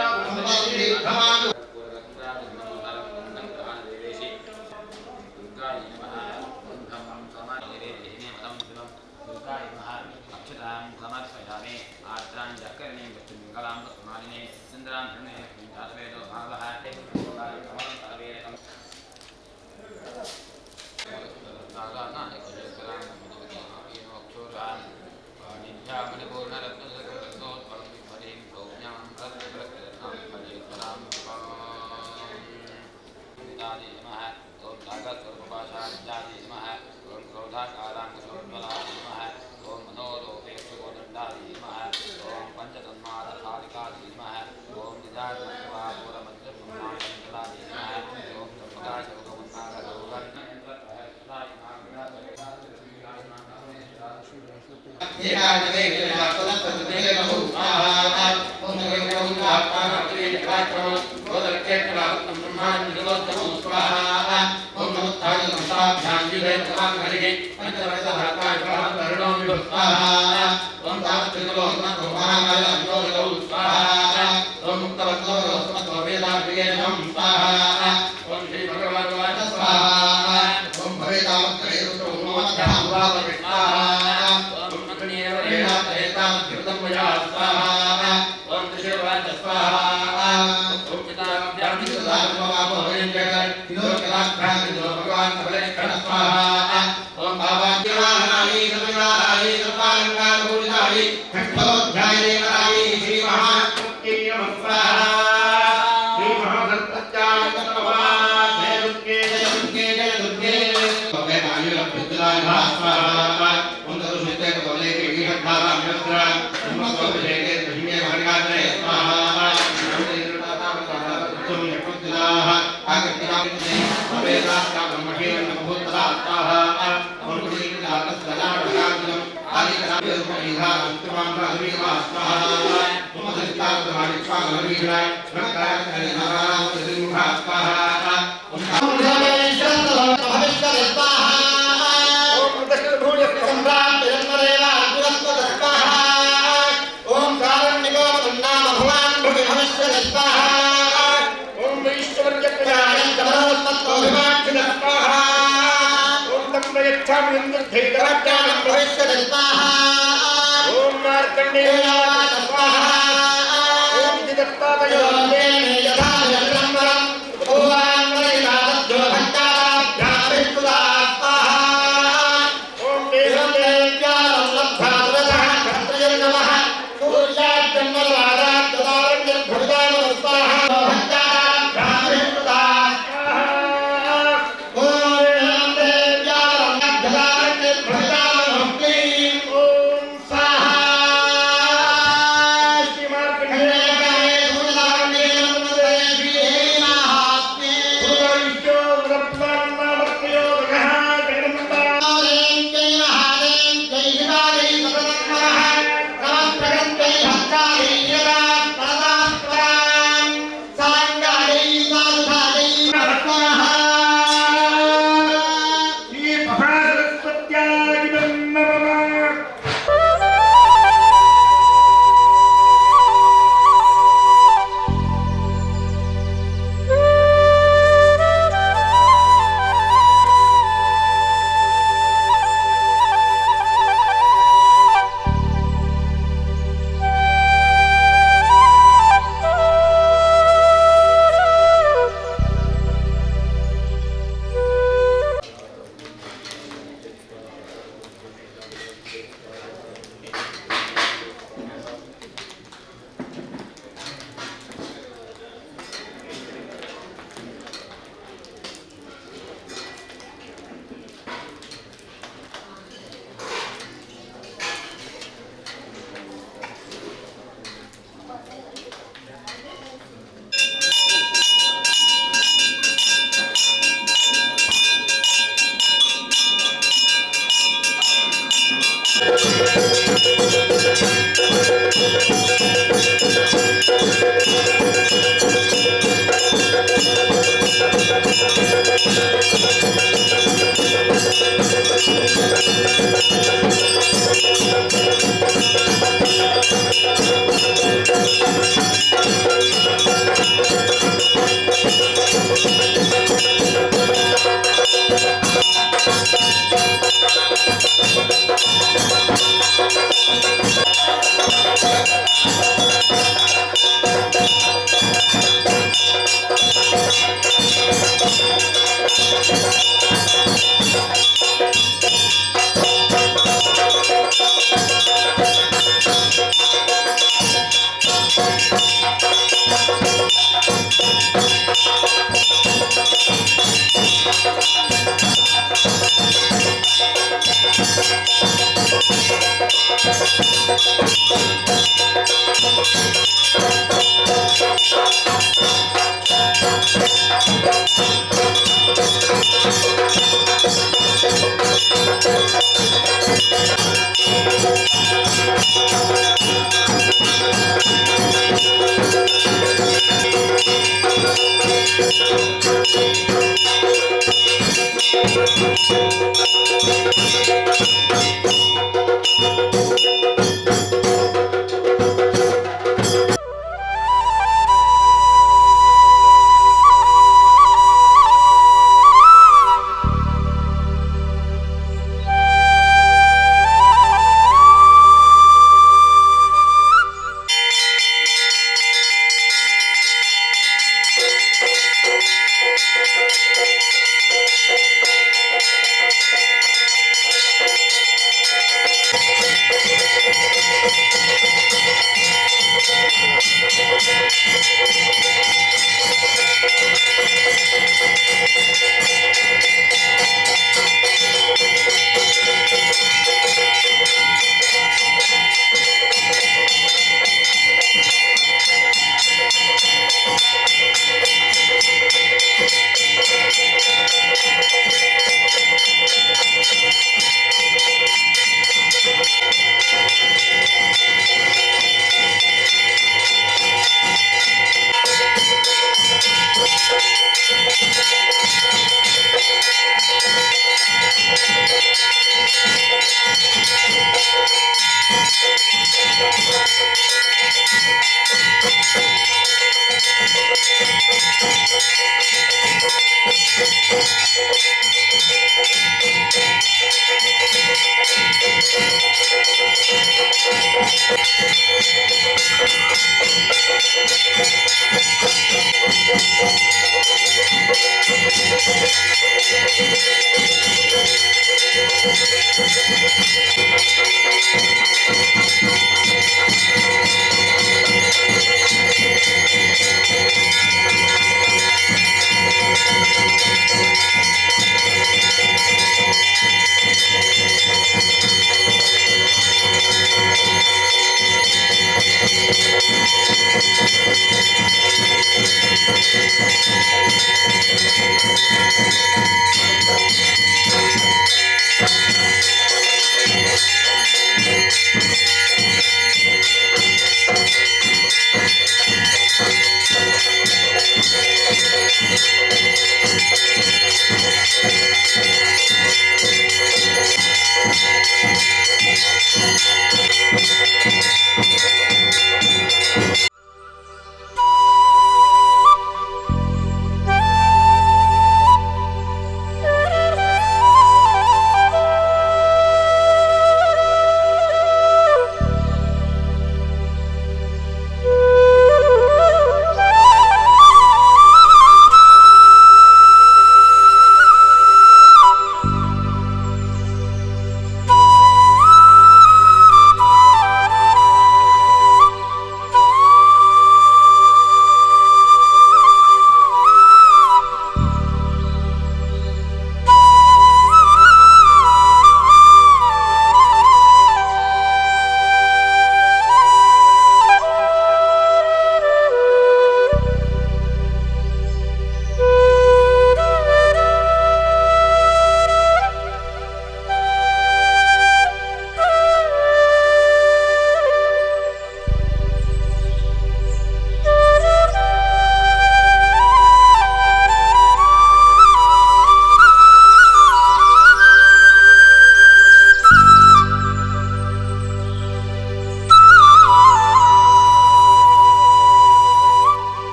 Amen.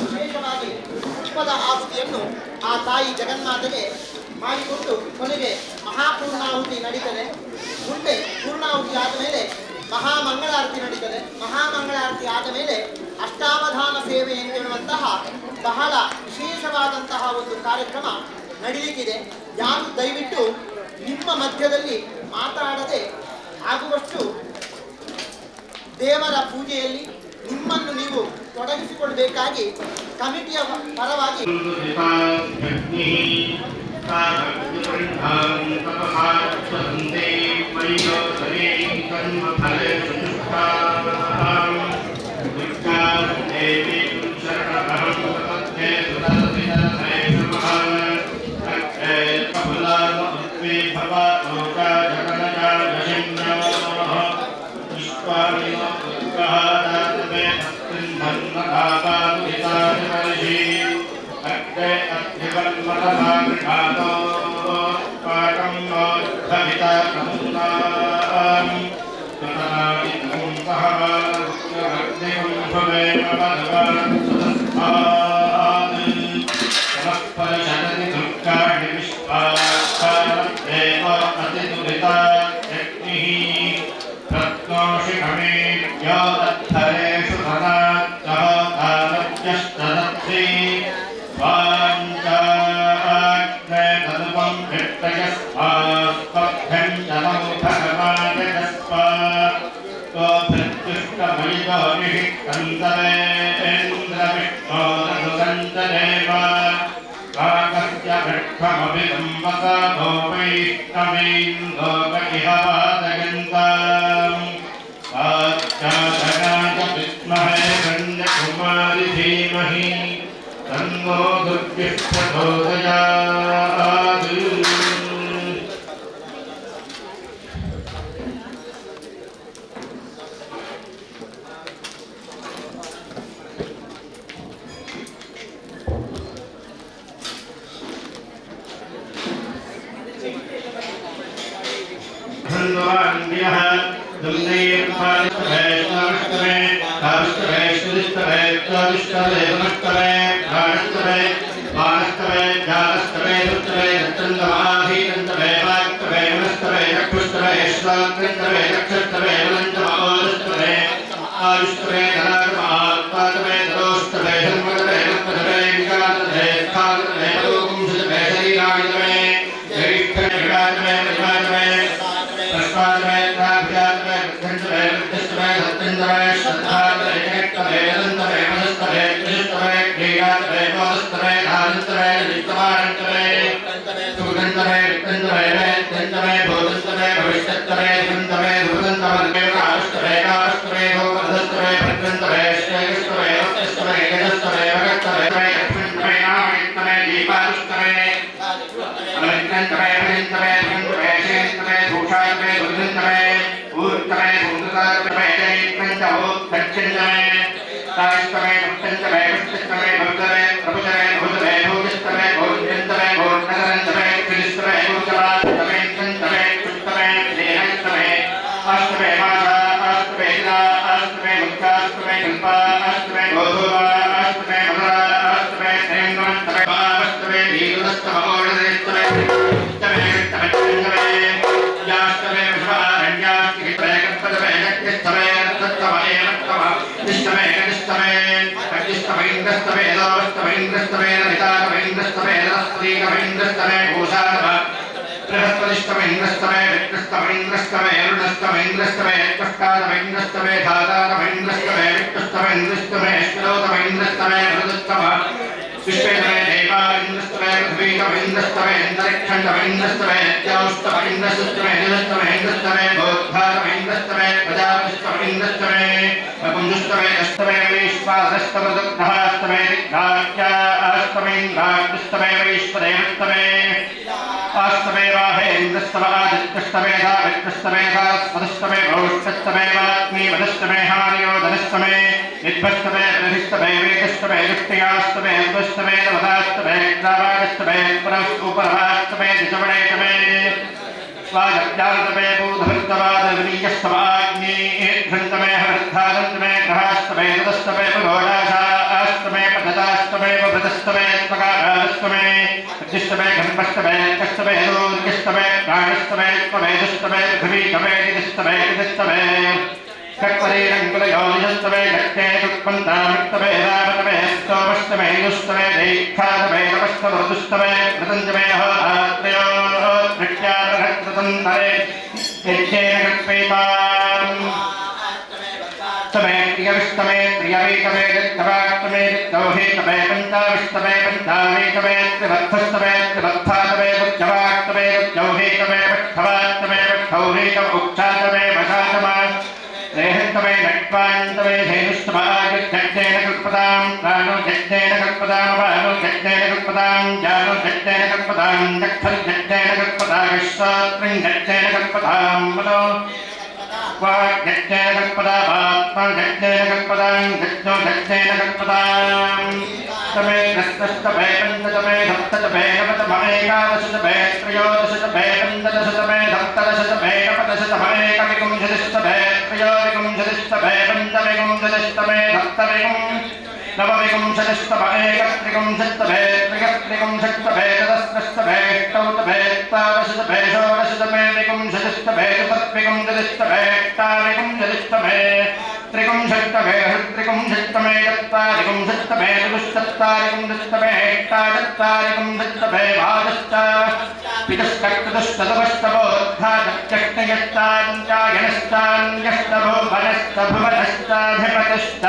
ವಿಶೇಷವಾಗಿ ತುಪ್ಪದ ಆಹುತಿಯನ್ನು ಆ ತಾಯಿ ಜಗನ್ಮಾತೆಗೆ ಮಾಡಿಕೊಂಡು ಕೊನೆಗೆ ಮಹಾಪೂರ್ಣಾಹುತಿ ನಡೀತದೆ. ಮುಂದೆ ಪೂರ್ಣಾಹುತಿ ಆದ ಮೇಲೆ ಮಹಾಮಂಗಳಾರತಿ ನಡೀತದೆ. ಮಹಾಮಂಗಳಾರತಿ ಆದ ಮೇಲೆ ಅಷ್ಟಾವಧಾನ ಸೇವೆ ಎಂದಿರುವಂತಹ ಬಹಳ ವಿಶೇಷವಾದಂತಹ ಒಂದು ಕಾರ್ಯಕ್ರಮ ನಡೀಲಿಕ್ಕಿದೆ. ಯಾರು ದಯವಿಟ್ಟು ನಿಮ್ಮ ಮಧ್ಯದಲ್ಲಿ ಮಾತಾಡದೆ ಆಗುವಷ್ಟು ದೇವರ ಪೂಜೆಯಲ್ಲಿ ನಿಮ್ಮನ್ನು ನೀವು ತೊಡಗಿಸಿಕೊಳ್ಳಬೇಕಾಗಿ ಕಮಿಟಿಯ ಪರವಾಗಿ स्वागत्यालतमे बोधवृत्तवादविनीयस्तवाग्नि धृन्तमे षष्टमे परोडाशास्तमे पठतास्तमे पभृतस्तमे त्वकारास्तमे अतिष्टमे घन्मस्तमे कस्तमे दूर्गिस्तमे प्राणस्तमे त्वमे दुस्तमे पृथिवीतमे निदिस्तमे निदिस्तमे कक्वरीरङ्कुलयोनिजस्तमे गट्टे दुक्पन्तामिक्तमे रामतमे स्तोमस्तमे युस्तमे दीक्षातमे नमस्तमृदुस्तमे मृतञ्जमे अहोरात्रयो नृत्यारहत्तन्तरे यज्ञेन कल्पेताम् तमे प्रियविष्टमे प्रियवीतमे दित्तवाक्तमे दित्तौहीतमे पञ्चाविष्टमे पञ्चावीतमे त्रिवत्थस्तमे त्रिवत्थातमे बुद्धवाक्तमे बुद्धौहीतमे वक्षवाक्तमे वक्षौहीतम उक्षातमे वशातमा रेहस्तमे नट्वान्तमे धेनुष्टमागच्छेन कल्पतां प्राणो जट्टेन कल्पतां वानो जट्टेन कल्पतां जानो जट्टेन कल्पतां दक्षर्जट्टेन कल्पतां विश्वात्रिं जट्टेन कल्पतां मनो वाग्जट्टेन कल्पतां आत्मा जट्टेन कल्पतां गच्छो जट्टेन कल्पतां तमे दशतमे पञ्चतमे सप्ततमे नवतमे एकादशतमे त्रयोदशतमे पञ्चदशतमे सप्तदशतमे नवदशतमे एकविंशतिस्तमे त्रयोविंशतिस्तमे पञ्चविंशतिस्तमे सप्तविंशतिस्तमे नवविंशतिस्तमे एकत्रिंशत्तमे त्रियत्रिंशत्तमे चतुष्टमे अष्टौतमे एकादशतमे षोडशतमे विंशतिस्तमे चतुर्विंशतिस्तमे अष्टाविंशतिस्तमे त्रिविंशत्तमे हृत्रिविंशत्तमे चत्वारिविंशत्तमे चतुश्चत्वारिविंशत्तमे एकादशत्वारिविंशत्तमे द्वादश पितुष्टक्तुष्टदवष्टवोद्धाचक्षयष्टाञ्चायनष्टाञ्जष्टभुवनश्चाधिपतिष्ठ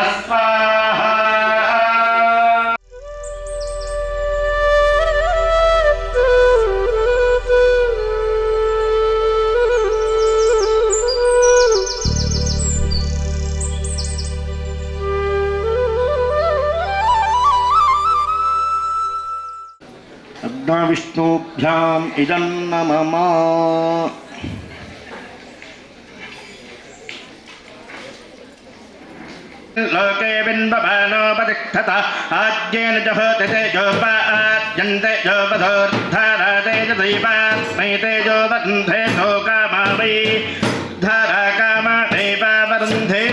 विष्णुभ्याम इदं नमः। लोके बिन्बभानोपतिष्ठता आद्येन च होते तेजोपाद्यन्ते जोपधोर्धारा तेजदैवास्मै तेजोबन्धे शोकामा वै धारा कामा दैवावरुन्धे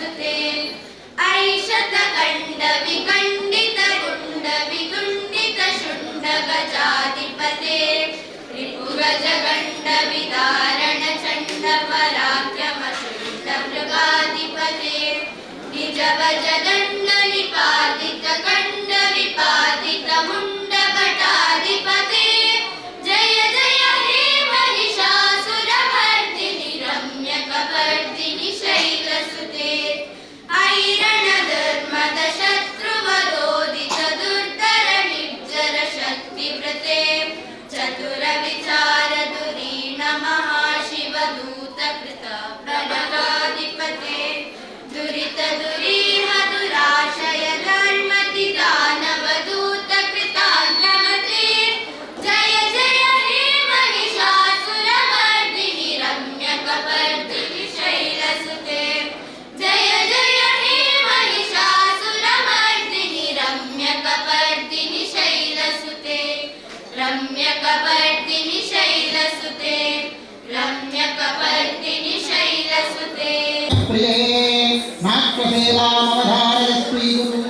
शैलसुते ऐशतखण्ड विखण्डित गुण्ड विगुण्डित शुण्ड गजाधिपते रिपुगजगण्ड विदारण चण्ड पराक्रम शुण्ड मृगाधिपते निज भजदण्ड निपातित खण्ड विपातित मुण्ड भटाधिपते जय जय हे महिषासुरमर्दिनि रम्यकपर्दिनि शैलसुते ऐरण धर्मद शत्रुवरोदित दुर्धर निर्जर शक्तिव्रते चतुर विचार धुरीण महाशिवदूत कृत प्रणगाधिपते दुरित दुरीह दुराशय धर्मति दानवदूत कृतान्नमते जय जय हे महिषासुरमर्दिनि रम्यकपर्दिनि शैलसुते जय जय हे महिषासुरमर्दिनि रम्यकपर्दिनि शैलसुते रम्यकपर्दिनि शैलसुते रम्यकपर्दिनि शैलसुते प्रिये नाट्यसेवामवधारयस्वी गुरु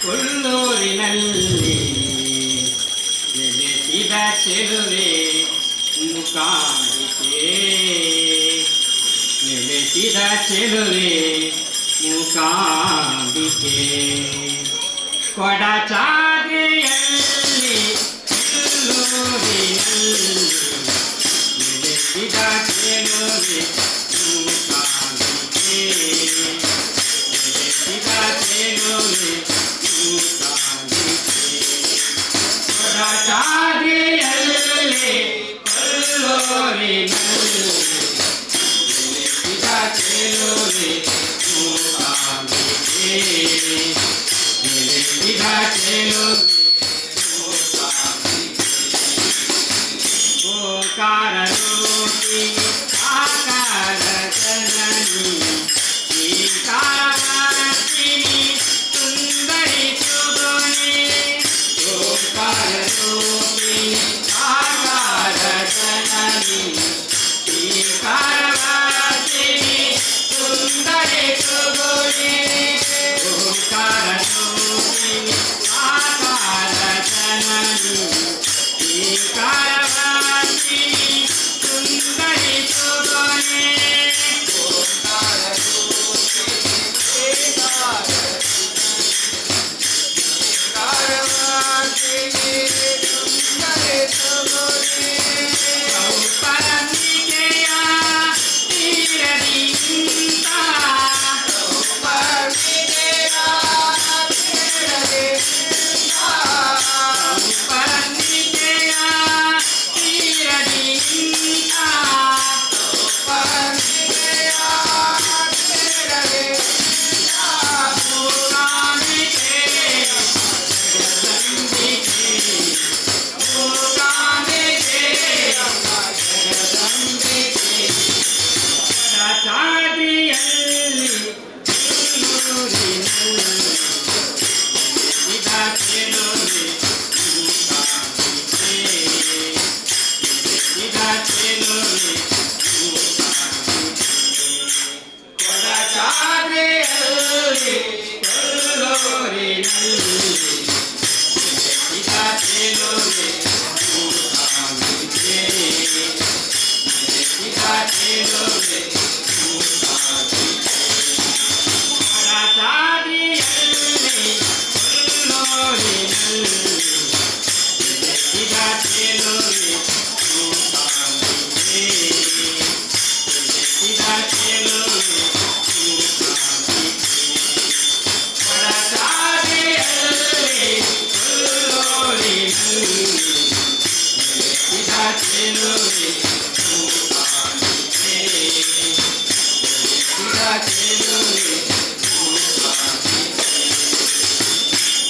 ಕೊಲ್ಲೂರಿನಲ್ಲಿ ನೆಲೆಸಿದ ಚೆಲುವೆ ಮೂಕಾಂಬಿಕೆ ನೆಲೆಸಿದ ಚೆಲುವೆ ಮೂಕಾಂಬಿಕೆ ಕೊಡಚಾದ್ರಿಯಲ್ಲಿ ಕೊಲ್ಲೂರಿನಲ್ಲಿ ನೆಲೆಸಿದ ಚೆಲುವೆ ಮೂಕಾಂಬಿಕೆ ನೆಲೆಸಿದ ಚೆಲುವೆ ಕೊಡಚಾದ್ರಿಯಲ್ಲಿ ಕೊಲ್ಲೂರಿನಲ್ಲಿ ನೆಲೆಸಿದ ಚೆಲುವೆ ಮೂಕಾಂಬಿಕೆ ನೆಲೆಸಿದ ಚೆಲುವೆ ಓಂಕಾರ ರೂಪಿಣಿ ಆಕಾರ ಜನನಿ ಈಕಾರವಾಸಿನಿ ಸುಂದರಿ ಸುಗುಣಿ ಓಂಕಾರ ರೂಪಿಣಿ ಆಕಾರ ಜನನಿ ಈಕಾರವಾಸಿನಿ ಸುಂದರಿ ಸುಗುಣಿ ಓಂಕಾರ ರೂಪಿಣಿ ಆಕಾರ ಜನನಿ ಈಕಾರವಾಸಿನಿ ಸುಂದರಿ ಸುಗುಣಿ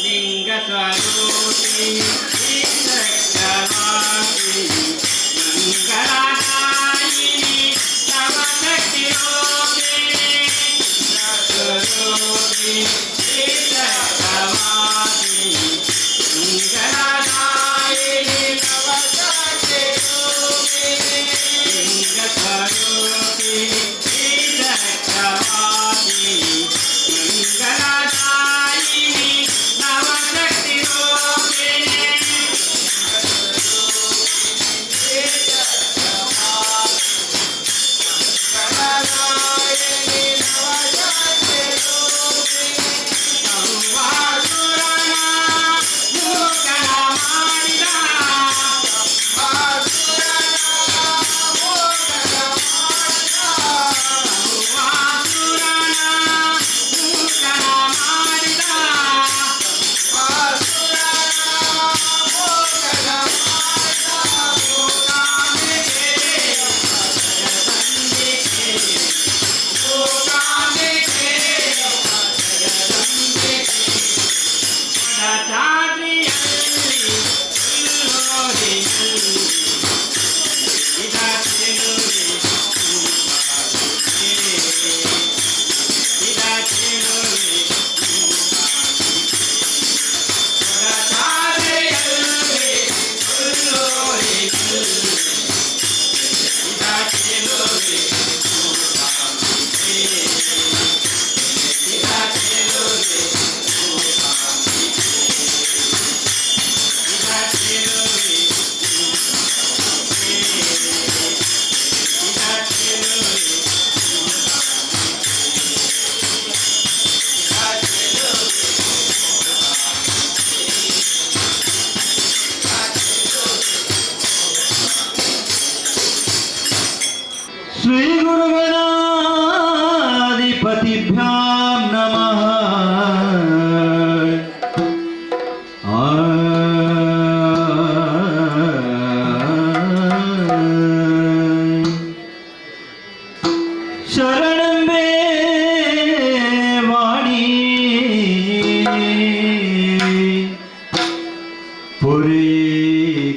ಲಿಂಗ ಸ್ವರೂಪಿಣಿ ಮಂಗಳಾಯಿನಿ ನವಶಕ್ತಿ ರೂಪಿಣಿ ಸ್ವರೂಪಿಣಿ ಮಂಗಳಾಯಿನಿ ನವಶಕ್ತಿ ರೂಪಿಣಿ ಲಿಂಗ ಸ್ವರೂಪಿಣಿ ಮಂಗಳಾಯಿನಿ ನವಶಕ್ತಿ ರೂಪಿಣಿ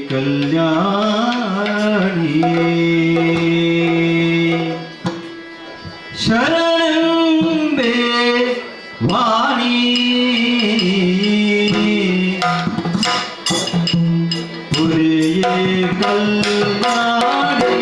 ಕಲ್ಯಾಣಿ ಶರಣಂಬೆ ವಾಣಿ ಪುರಿಯೇ ಕಲ್ಯಾಣಿ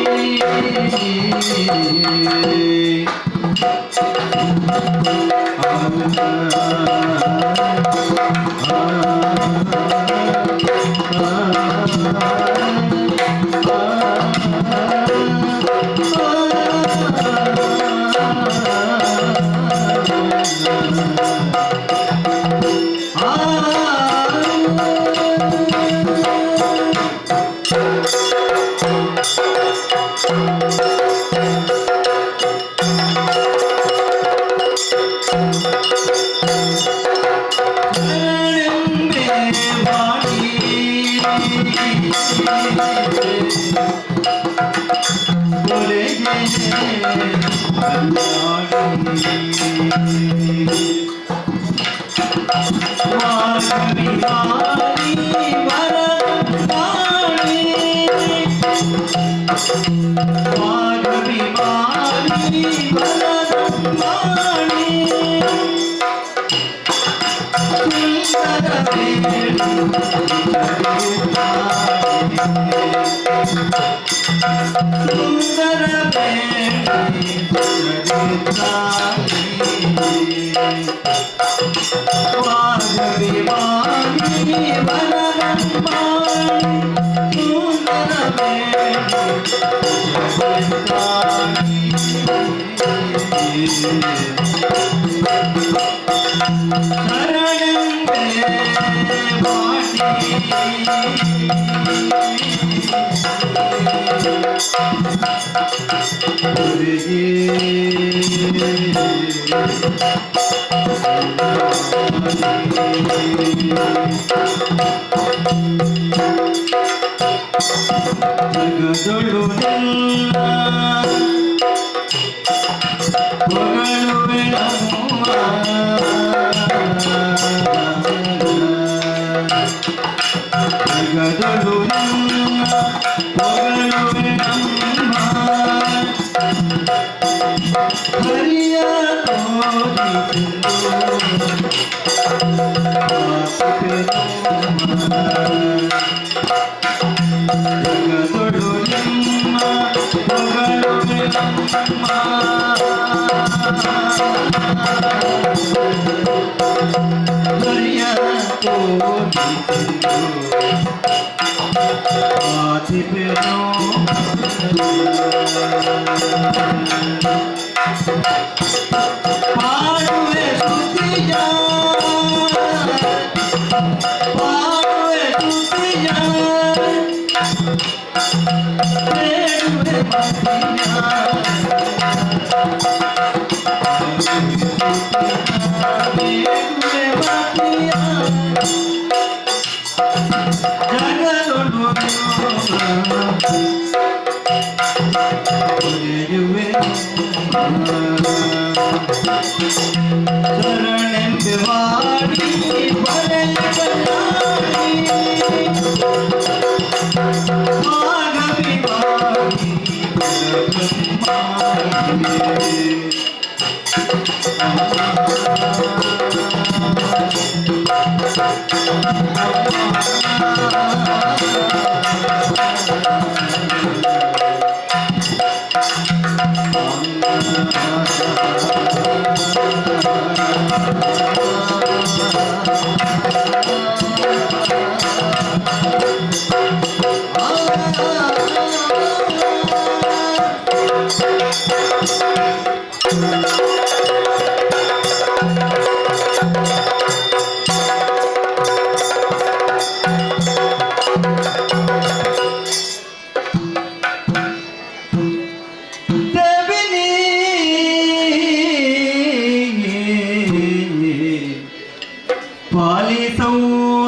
ಪಾಲಿಸುವ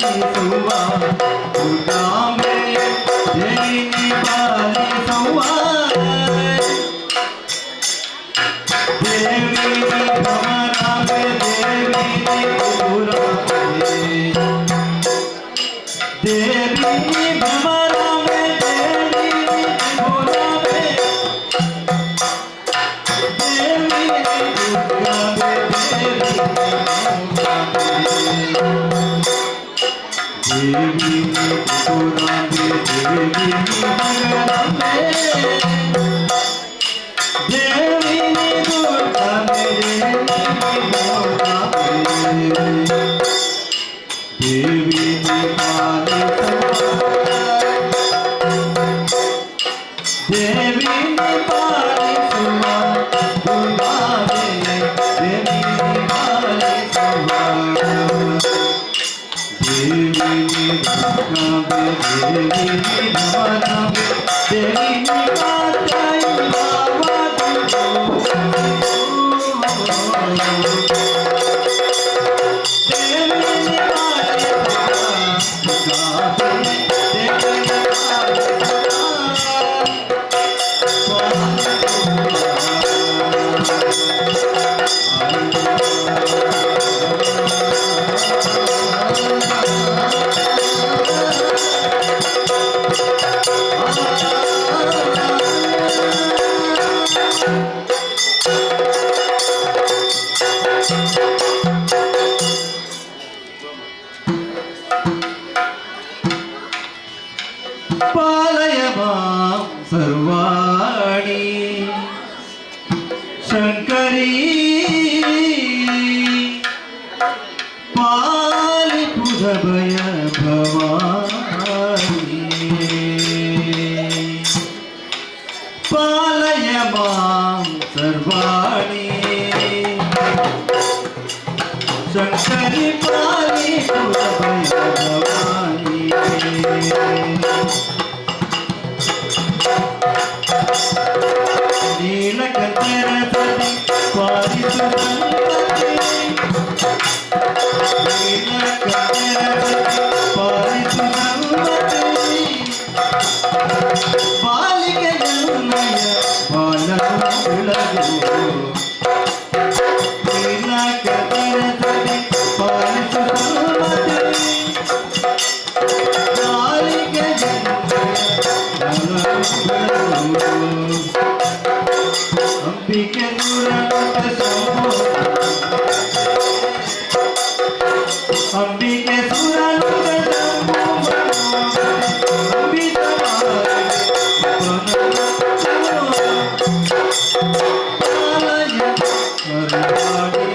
ಪಾಲಿಸುವ ದುರ್ಗಾಂಬೆ ದೇವಿ ಪಾಲಿಸುವ ದೇವಿ ಭ್ರಮರಾಂಬೆ ದೇವಿ ತ್ರಿಪುರಾಂಬೆ ದೇವಿ ಭ್ರಮರಾಂಬೆ ದೇವಿ ತ್ರಿಪುರಾಂಬೆ ದೇವಿ ದುರ್ಗಾಂಬೆ ದೇವಿ ದೇವಿ ತ್ರಿಪುರಾಂಬೆ ದೇವಿ ಭ್ರಮರಾಂಬೆ ದೇವಿ ದುರ್ಗಾಂಬೆ ದೇವಿ ದೇವಿ ಪಾಲಿಸುವ ದುರ್ಗಾಂಬೆ ದೇವಿ ಪಾಲಿಸುವ ದೇವಿ ದುರ್ಗಾಂಬೆ ದೇವಿ ಭ್ರಮರಾಂಬೆ ದೇವಿ ಪಾಲಯ ಮಾಂ ಸರ್ವಾಣಿ ಶಂಕರೀ ಪಾಲಿಪುಧ ಭಯ ಭವಾನಿ ಪಾಲಯ ಮಾಂ ಸರ್ವಾಣಿ ಶಂಕರಿ ಪಾಲಿಪುಧ ಭಯ ಭವಾನಿ ನೀಲಕಂಠರ ಸತಿ ಪಾಲಿಸು ಸಂಪತ್ತಿ ನೀಲಕಂಠರ ಸತಿ ಪಾಲಿಸು ಸಂಪತ್ತಿ ಬಾಲಿಕೆ ಜನ್ಮಯ ಬಾಲನು ಬೆಳಗು ನೀಲಕಂಠರ ಸತಿ ಪಾಲಿಸು ಸಂಪತ್ತಿ ಬಾಲಿಕೆ ಜನ್ಮಯ ಬಾಲನು ಬೆಳಗು ಅಂಬಿಕೆ ಸುರನುತ ಸಂಭೋ ಅಂಬಿಕೆ ಸುರನುತ ಸಂಭೋ ಅಂಬಿತ ಪಾಲಯ ಸರ್ವಾಣಿ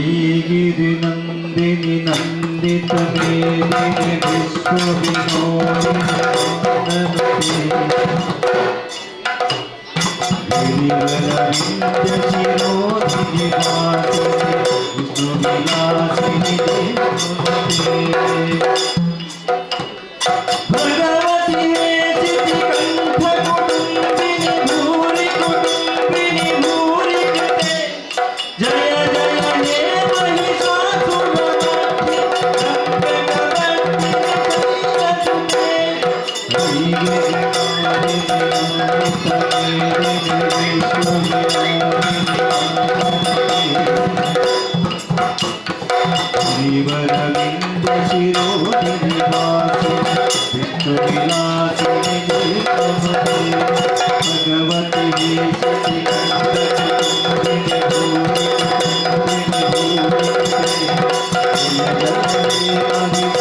ಐಗಿರಿ ನಂದಿನಿ ನಂದಿತ ಮೇದಿನಿ ವಿಶ್ವ ವಿನೋದಿನಿ ಗಿರಿವರವಿಂದ ಶಿರೋಧಿನಿ ವಾಸಿನಿ ವಿಷ್ಣು ವಿಲಾಸಿನಿ ದೇವತೆ ಭಗವತಿಯೇ ಚಿತಿಕಂಠ ಕುಟುಂಬಿನಿ ಭೂರಿ ಕುಟುಂಬಿನಿ ಭೂರಿ ಜತೆ ಜಯ ಜಯ ಹೇ ಮಹಿಷಾಸುರಮರ್ದಿನಿ ಸಂಕಟವರ್ಧಿನಿ ಕೈಲಸುತೆ ಹೀಗೆ ಶ್ರೀವರವಿಂದ ಶಿರೋಧಿನಿ ವಾಸಿನಿ ವಿಷ್ಣು ವಿಲಾಸಿನಿ ದೇವತೆ ಭಗವತಿ ಸತಿಕಂಠ ಕುಟುಂಬಿನಿ ಭೂರಿ ಕುಟುಂಬಿನಿ ಭೂರಿ ಜಯ ಜಯ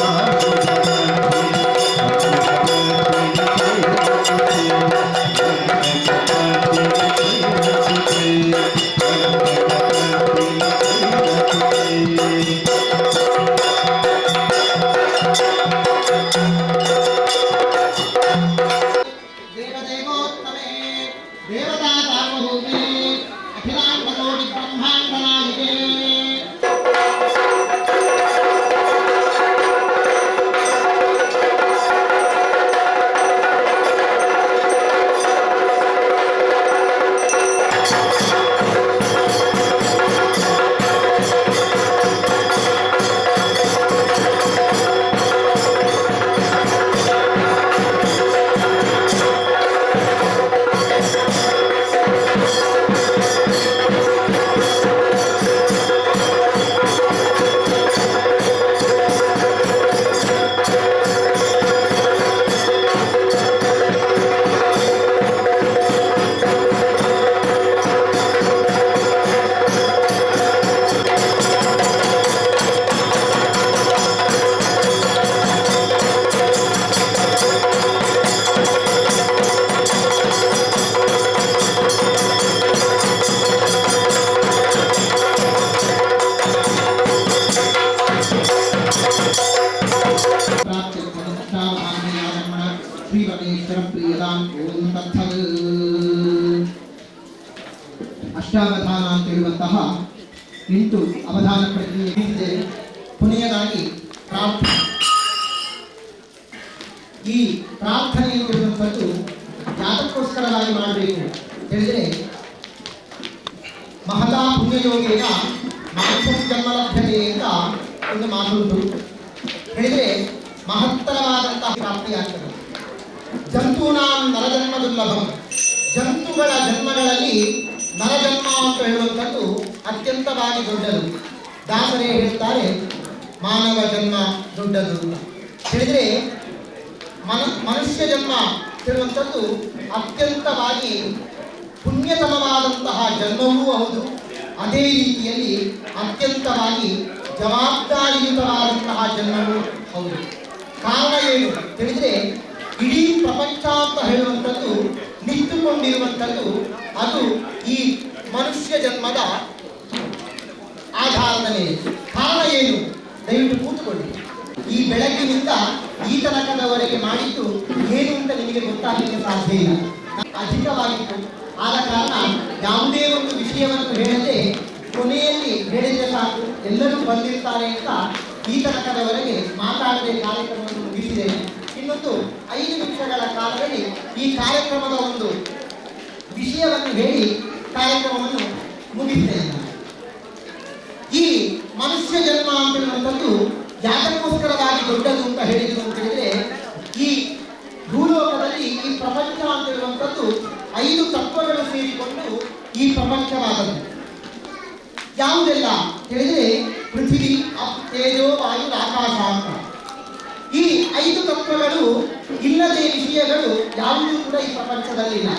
ಪರಮೇಶ್ವರ ಪ್ರಿಯದಾಂ ಓಂ ತತ್ಸತ್. ಅಷ್ಟಾವಧಾನ ಅಂತ ಹೇಳುವಂತಹ 8 ಅವಧಾನ ಪ್ರಕ್ರಿಯೆ ಇದೆ. ಕೊನೆಯದಾಗಿ ಪ್ರಾರ್ಥನೆ. ಈ ಪ್ರಾರ್ಥನೆ ಎನ್ನುವಂಥದ್ದು ಯಾತಕ್ಕೋಸ್ಕರವಾಗಿ ಮಾಡಬೇಕು ಹೇಳಿದರೆ, ಮಹದಾ ಪುಣ್ಯಯೋಗೇನ ಮಾನಸ ಜನ್ಮ ಲಭ್ಯತೆ ಅಂತ ಒಂದು ಮಾತುಂಟು. ಹೇಳಿದರೆ ಮಹತ್ತರವಾದಂತಹ ಪ್ರಾಪ್ತಿಯಾಗ್ತದೆ. ಜಂತೂನಾಂ ನರಜನ್ಮ ದುರ್ಲಭಂ. ಜಂತುಗಳ ಜನ್ಮಗಳಲ್ಲಿ ನರಜನ್ಮ ಅಂತ ಹೇಳುವಂಥದ್ದು ಅತ್ಯಂತವಾಗಿ ದೊಡ್ಡದು. ದಾಸರೇ ಹೇಳ್ತಾರೆ ಮಾನವ ಜನ್ಮ ದೊಡ್ಡದು ಹೇಳಿದರೆ, ಮನುಷ್ಯ ಜನ್ಮ ಹೇಳುವಂಥದ್ದು ಅತ್ಯಂತವಾಗಿ ಪುಣ್ಯತಮವಾದಂತಹ ಜನ್ಮವೂ ಹೌದು. ಅದೇ ರೀತಿಯಲ್ಲಿ ಅತ್ಯಂತವಾಗಿ ಜವಾಬ್ದಾರಿಯುತವಾದಂತಹ ಜನ್ಮವೂ ಹೌದು. ಕಾರಣ ಏನು ಹೇಳಿದರೆ, ಇಡೀ ಪ್ರಪಂಚ ಅಂತ ಹೇಳುವಂಥದ್ದು ನಿಂತುಕೊಂಡಿರುವಂಥದ್ದು ಅದು ಈ ಮನುಷ್ಯ ಜನ್ಮದ ಆಧಾರದ ಮೇಲೆ. ಕಾರಣ ಏನು? ದಯವಿಟ್ಟು ಕೂತುಕೊಳ್ಳಿ. ಈ ಬೆಳಗ್ಗಿನಿಂದ ಈ ತನಕದವರೆಗೆ ಮಾಡಿದ್ದು ಏನು ಅಂತ ನಿಮಗೆ ಗೊತ್ತಾಗಲಿಕ್ಕೆ ಸಾಧ್ಯ ಇಲ್ಲ, ಅಧಿಕವಾಗಿತ್ತು. ಆದ ಕಾರಣ ಯಾವುದೇ ಒಂದು ವಿಷಯವನ್ನು ಹೇಳದೆ ಕೊನೆಯಲ್ಲಿ ಹೇಳಿದರೆ ಸಾಕು, ಎಲ್ಲರೂ ಬಂದಿರ್ತಾರೆ ಅಂತ ಈ ತನಕದವರೆಗೆ ಮಾತಾಡದೆ ಕಾರ್ಯಕ್ರಮವನ್ನು ಮುಗಿಸಿದ್ದೇನೆ. ಇನ್ನೊಂದು 5 ನಿಮಿಷಗಳ ಕಾಲದಲ್ಲಿ ಈ ಕಾರ್ಯಕ್ರಮದ ಒಂದು ವಿಷಯವನ್ನು ಹೇಳಿ ಕಾರ್ಯಕ್ರಮವನ್ನು ಮುಗಿಸಿದ್ದೇನೆ. ಈ ಮನುಷ್ಯ ಜನ್ಮ ಅಂತೇಳುವಂಥದ್ದು ಯಾತಕ್ಕೋಸ್ಕರವಾಗಿ ದೊಡ್ಡದು ಅಂತ ಹೇಳಿದ್ರು ಅಂತ ಹೇಳಿದ್ರೆ, ಈ ಭೂಲೋಕದಲ್ಲಿ ಈ ಪ್ರಪಂಚ ಅಂತ ಹೇಳುವಂಥದ್ದು 5 ತತ್ವಗಳು ಸೇರಿಕೊಂಡು ಈ ಪ್ರಪಂಚವಾದದ್ದು. ಯಾವುದೆಲ್ಲ ಹೇಳಿದರೆ, ಪೃಥ್ವಿ, ಅಪ್, ತೇಜೋ, ವಾಯು, ಆಕಾಶ ಅಂತ. ಈ 5 ತತ್ವಗಳು ಇಲ್ಲದೆ ವಿಷಯಗಳು ಯಾವುದೂ ಕೂಡ ಈ ಪ್ರಪಂಚದಲ್ಲಿಲ್ಲ.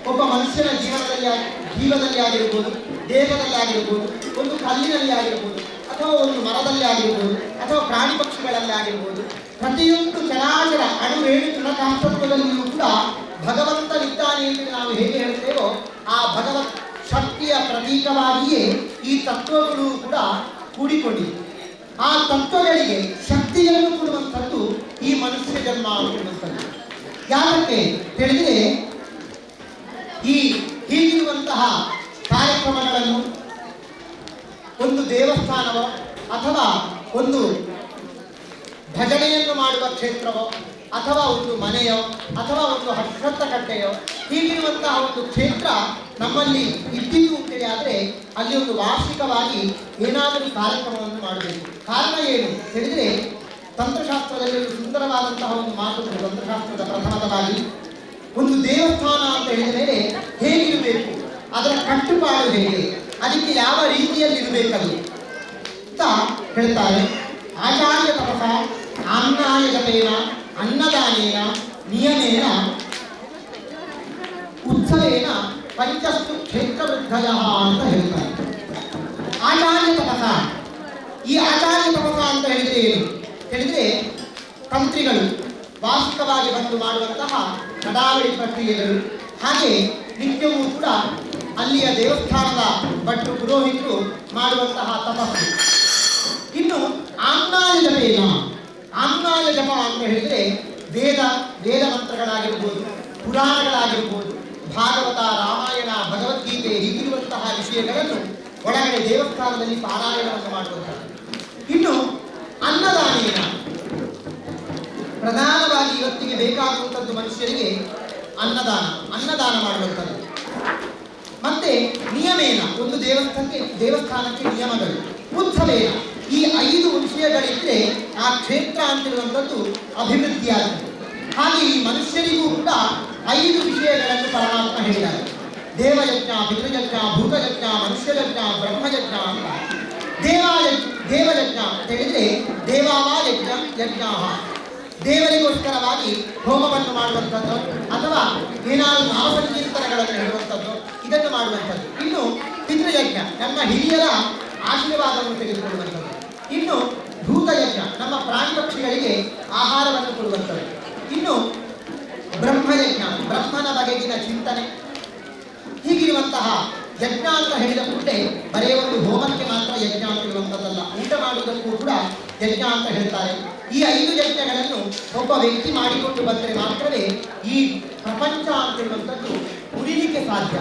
ಒಬ್ಬ ಮನುಷ್ಯನ ಜೀವದಲ್ಲಿ ಆಗಿರ್ಬೋದು, ದೇಹದಲ್ಲಿ ಆಗಿರ್ಬೋದು, ಒಂದು ಕಲ್ಲಿನಲ್ಲಿ ಆಗಿರ್ಬೋದು, ಅಥವಾ ಒಂದು ಮರದಲ್ಲಿ ಆಗಿರ್ಬೋದು, ಅಥವಾ ಪ್ರಾಣಿ ಪಕ್ಷಿಗಳಲ್ಲಿ ಆಗಿರ್ಬೋದು, ಪ್ರತಿಯೊಂದು ಚರಾಚರ ಅಣುರೇಣು ತೃಣಕಾಂತತ್ವದಲ್ಲಿಯೂ ಕೂಡ ಭಗವಂತನಿದ್ದಾನೆ ಎಂದು ನಾವು ಹೇಗೆ ಹೇಳ್ತೇವೋ ಆ ಭಗವತ್ ಶಕ್ತಿಯ ಪ್ರತೀಕವಾಗಿಯೇ ಈ ತತ್ವಗಳು ಕೂಡ ಕೂಡಿಕೊಂಡಿವೆ. ಆ ತತ್ವಗಳಿಗೆ ಶಕ್ತಿಯನ್ನು ಕೊಡುವಂಥದ್ದು ಈ ಮನುಷ್ಯ ಜನ್ಮ ಅನ್ನುವಂಥದ್ದು. ಯಾಕೆ ಹೇಳಿದರೆ, ಹೀಗಿರುವಂತಹ ಕಾರ್ಯಕ್ರಮಗಳನ್ನು ಒಂದು ದೇವಸ್ಥಾನವೋ ಅಥವಾ ಒಂದು ಭಜನೆಯನ್ನು ಮಾಡುವ ಕ್ಷೇತ್ರವೋ ಅಥವಾ ಒಂದು ಮನೆಯೋ ಅಥವಾ ಒಂದು ಹರ್ಷತ್ತ ಕಟ್ಟೆಯೋ ಹೀಗಿರುವಂತಹ ಒಂದು ಕ್ಷೇತ್ರ ನಮ್ಮಲ್ಲಿ ಇದ್ದಿದ್ದು ಅಂತೇಳಿಯಾದರೆ ಅಲ್ಲಿ ಒಂದು ವಾರ್ಷಿಕವಾಗಿ ಏನಾದರೂ ಕಾರ್ಯಕ್ರಮವನ್ನು ಮಾಡಬೇಕು. ಕಾರಣ ಏನು ಹೇಳಿದರೆ, ತಂತ್ರಶಾಸ್ತ್ರದಲ್ಲಿ ಒಂದು ಸುಂದರವಾದಂತಹ ಒಂದು ಮಾತು ತಂತ್ರಶಾಸ್ತ್ರದ ಪ್ರಥಮದವಾಗಿ ಒಂದು ದೇವಸ್ಥಾನ ಅಂತ ಹೇಳಿದ ಮೇಲೆ ಹೇಗಿರಬೇಕು, ಅದರ ಕಟ್ಟುಪಾಡು ಹೇಗೆ, ಅದಕ್ಕೆ ಯಾವ ರೀತಿಯಲ್ಲಿ ಇರಬೇಕದು ಅಂತ ಹೇಳ್ತಾರೆ. ಆಚಾರ್ಯ ತಪಸ ಆಮ್ನಾಯ ಜಪೇನ ಅನ್ನದಾನೇನ ನಿಯಮೇನ ಉತ್ಸವೇನ ಪಂಚಸ್ತು ಕ್ಷೇತ್ರ ವೃದ್ಧಯ ಅಂತ ಹೇಳ್ತಾರೆ. ಆಚಾರ್ಯ ತಪಸ, ಈ ಆಚಾರ್ಯ ತಪಸ ಅಂತ ಹೇಳಿದರೆ ಏನು ಹೇಳಿದರೆ, ತಂತ್ರಿಗಳು ವಾರ್ಷಿಕವಾಗಿ ಬಂದು ಮಾಡುವಂತಹ ನಡಾವಳಿ ಪ್ರಕ್ರಿಯೆಗಳು, ಹಾಗೆ ನಿತ್ಯವೂ ಕೂಡ ಅಲ್ಲಿಯ ದೇವಸ್ಥಾನದ ಭಟ್ರು ಪುರೋಹಿತರು ಮಾಡುವಂತಹ ತಪಸ್ಸು. ಇನ್ನು ಆಮ್ನಾಯ ಜಪೇನ, ಆಮ್ನಾಯ ಜಪ ಅಂತ ಹೇಳಿದರೆ ವೇದ ಮಂತ್ರಗಳಾಗಿರ್ಬೋದು, ಪುರಾಣಗಳಾಗಿರ್ಬೋದು, ಭಾಗವತ, ರಾಮಾಯಣ, ಭಗವದ್ಗೀತೆ ಹೀಗಿರುವಂತಹ ವಿಷಯಗಳನ್ನು ಒಳಗಡೆ ದೇವಸ್ಥಾನದಲ್ಲಿ ಪಾರಾಯಣವನ್ನು ಮಾಡುವಂಥದ್ದು. ಇನ್ನು ಅನ್ನದಾನೇನ, ಪ್ರಧಾನವಾಗಿ ಇವತ್ತಿಗೆ ಬೇಕಾಗುವಂಥದ್ದು ಮನುಷ್ಯರಿಗೆ ಅನ್ನದಾನ ಮಾಡುವಂಥದ್ದು. ಮತ್ತೆ ನಿಯಮೇನ, ಒಂದು ದೇವಸ್ಥಾನಕ್ಕೆ ನಿಯಮಗಳು. ಉತ್ಸವೇನ, ಈ 5 ವಿಷಯಗಳಿದ್ರೆ ಆ ಕ್ಷೇತ್ರ ಅಂತಿರುವಂಥದ್ದು ಅಭಿವೃದ್ಧಿಯಾಗುತ್ತೆ. ಹಾಗೆ ಈ ಮನುಷ್ಯರಿಗೂ ಕೂಡ 5 ವಿಷಯಗಳನ್ನು ಪರಮಾತ್ಮ ಹೇಳಿದ್ದಾರೆ. ದೇವಯಜ್ಞ, ಪಿತೃಯಜ್ಞ, ಭೂತಯಜ್ಞ, ಮನುಷ್ಯಯಜ್ಞ, ಬ್ರಹ್ಮಯಜ್ಞ ಅಂತ. ದೇವಯಜ್ಞ ಅಂತ ಹೇಳಿದರೆ ದೇವಾವ ಯಜ್ಞ, ದೇವರಿಗೋಸ್ಕರವಾಗಿ ಹೋಮವನ್ನು ಮಾಡುವಂಥದ್ದು ಅಥವಾ ಏನಾದರೂ ನಾಮಸಂಕೀರ್ತನಗಳನ್ನು ಹೇಳುವಂಥದ್ದು, ಇದನ್ನು ಮಾಡುವಂಥದ್ದು. ಇನ್ನು ಪಿತೃಯಜ್ಞ, ನಮ್ಮ ಹಿರಿಯರ ಆಶೀರ್ವಾದವನ್ನು ತೆಗೆದುಕೊಳ್ಳುವಂಥದ್ದು. ಇನ್ನು ಭೂತಯಜ್ಞ, ನಮ್ಮ ಪ್ರಾಣಿ ಪಕ್ಷಿಗಳಿಗೆ ಆಹಾರವನ್ನು ಕೊಡುವಂಥದ್ದು. ಇನ್ನು ಬ್ರಹ್ಮಯಜ್ಞ, ಬ್ರಹ್ಮನ ಬಗೆಗಿನ ಚಿಂತನೆ. ಹೀಗಿರುವಂತಹ ಯಜ್ಞ ಅಂತ ಹೇಳಿದ ಕೂಡಲೇ ಬರೆಯ ಒಂದು ಹೋಮಕ್ಕೆ ಮಾತ್ರ ಯಜ್ಞ ಅಂತ ಇರುವಂಥದ್ದಲ್ಲ, ಊಟ ಮಾಡುವುದಕ್ಕೂ ಕೂಡ ಯಜ್ಞ ಅಂತ ಹೇಳ್ತಾರೆ. ಈ 5 ಯಜ್ಞಗಳನ್ನು ಒಬ್ಬ ವ್ಯಕ್ತಿ ಮಾಡಿಕೊಂಡು ಬಂದರೆ ಮಾತ್ರವೇ ಈ ಪ್ರಪಂಚ ಅಂತಿರುವಂಥದ್ದು ಉಳಿಲಿಕ್ಕೆ ಸಾಧ್ಯ.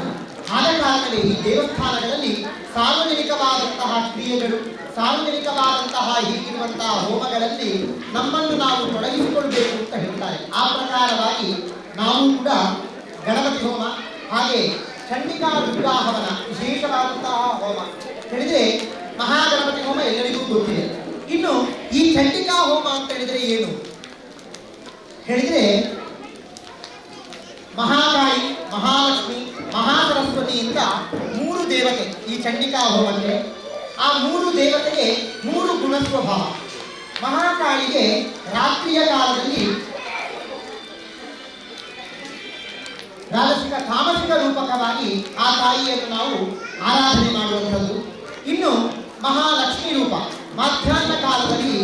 ಆದ ಕಾರಣವೇ ಈ ದೇವಸ್ಥಾನಗಳಲ್ಲಿ ಸಾರ್ವಜನಿಕವಾದಂತಹ ಕ್ರಿಯೆಗಳು, ಸಾರ್ವಜನಿಕವಾದಂತಹ ಹೀಗಿರುವಂತಹ ಹೋಮಗಳಲ್ಲಿ ನಮ್ಮನ್ನು ನಾವು ತೊಡಗಿಸಿಕೊಳ್ಬೇಕು ಅಂತ ಹೇಳ್ತಾರೆ. ಆ ಪ್ರಕಾರವಾಗಿ ನಾವು ಕೂಡ ಗಣಪತಿ ಹೋಮ, ಹಾಗೆ ಚಂಡಿಕಾ ದುರ್ಗಾ ಹವನ ವಿಶೇಷವಾದಂತಹ ಹೋಮ ಹೇಳಿದ್ರೆ ಮಹಾಗಣಪತಿ ಹೋಮ ಎಲ್ಲರಿಗೂ ಗೊತ್ತಿದೆ. ಇನ್ನು ಈ ಚಂಡಿಕಾ ಹೋಮ ಅಂತ ಹೇಳಿದ್ರೆ ಏನು ಹೇಳಿದ್ರೆ, ಮಹಾಕಾಳಿ, ಮಹಾಲಕ್ಷ್ಮಿ, ಮಹಾಸರಸ್ವತಿಯಿಂದ 3 ದೇವತೆ ಈ ಚಂಡಿಕಾ ಹೋಮಕ್ಕೆ. ಆ 3 ದೇವತೆಗೆ 3 ಗುಣಸ್ವಭಾವ. ಮಹಾಕಾಳಿಗೆ ರಾತ್ರಿಯ ಕಾಲದಲ್ಲಿ ರಾಜಸಿಕ ತಾಮಸಿಕ ರೂಪಕವಾಗಿ ಆ ತಾಯಿಯನ್ನು ನಾವು ಆರಾಧನೆ ಮಾಡುವಂಥದ್ದು. ಇನ್ನು ಮಹಾಲಕ್ಷ್ಮಿ ರೂಪ ಮಧ್ಯಾಹ್ನ ಕಾಲದಲ್ಲಿ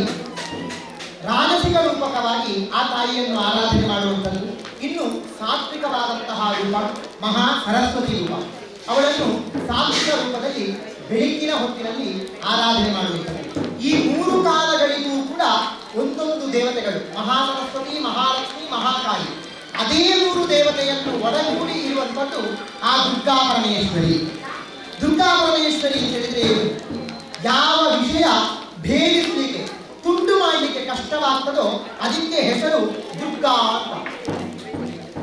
ರಾಜಸಿಕ ರೂಪಕವಾಗಿ ಆ ತಾಯಿಯನ್ನು ಆರಾಧನೆ ಮಾಡುವಂಥದ್ದು. ಇನ್ನು ಸಾತ್ವಿಕವಾದಂತಹ ರೂಪ ಮಹಾ ಸರಸ್ವತಿ ರೂಪ, ಅವಳನ್ನು ಸಾತ್ವಿಕ ರೂಪದಲ್ಲಿ ಬೆಳಕಿನ ಹೊತ್ತಿನಲ್ಲಿ ಆರಾಧನೆ ಮಾಡುವಂಥದ್ದು. ಈ 3 ಕಾಲಗಳಿಗೂ ಕೂಡ ಒಂದೊಂದು ದೇವತೆಗಳು, ಮಹಾಸರಸ್ವತಿ, ಮಹಾಲಕ್ಷ್ಮಿ, ಮಹಾಕಾಳಿ. ಅದೇ 3 ದೇವತೆಯನ್ನು ಒಡಗೂಡಿ ಇರುವಂಥದ್ದು ಆ ದುರ್ಗಾ ಪರಮೇಶ್ವರಿ. ದುರ್ಗಾ ಪರಮೇಶ್ವರಿ ಅಂತ ಹೇಳಿದ್ರೆ ಯಾವ ವಿಷಯ ಭೇದಿಸಲಿಕ್ಕೆ, ತುಂಡು ಮಾಡಲಿಕ್ಕೆ ಕಷ್ಟವಾಗ್ತದೋ ಅದಕ್ಕೆ ಹೆಸರು ದುರ್ಗಾ ಅಂತ.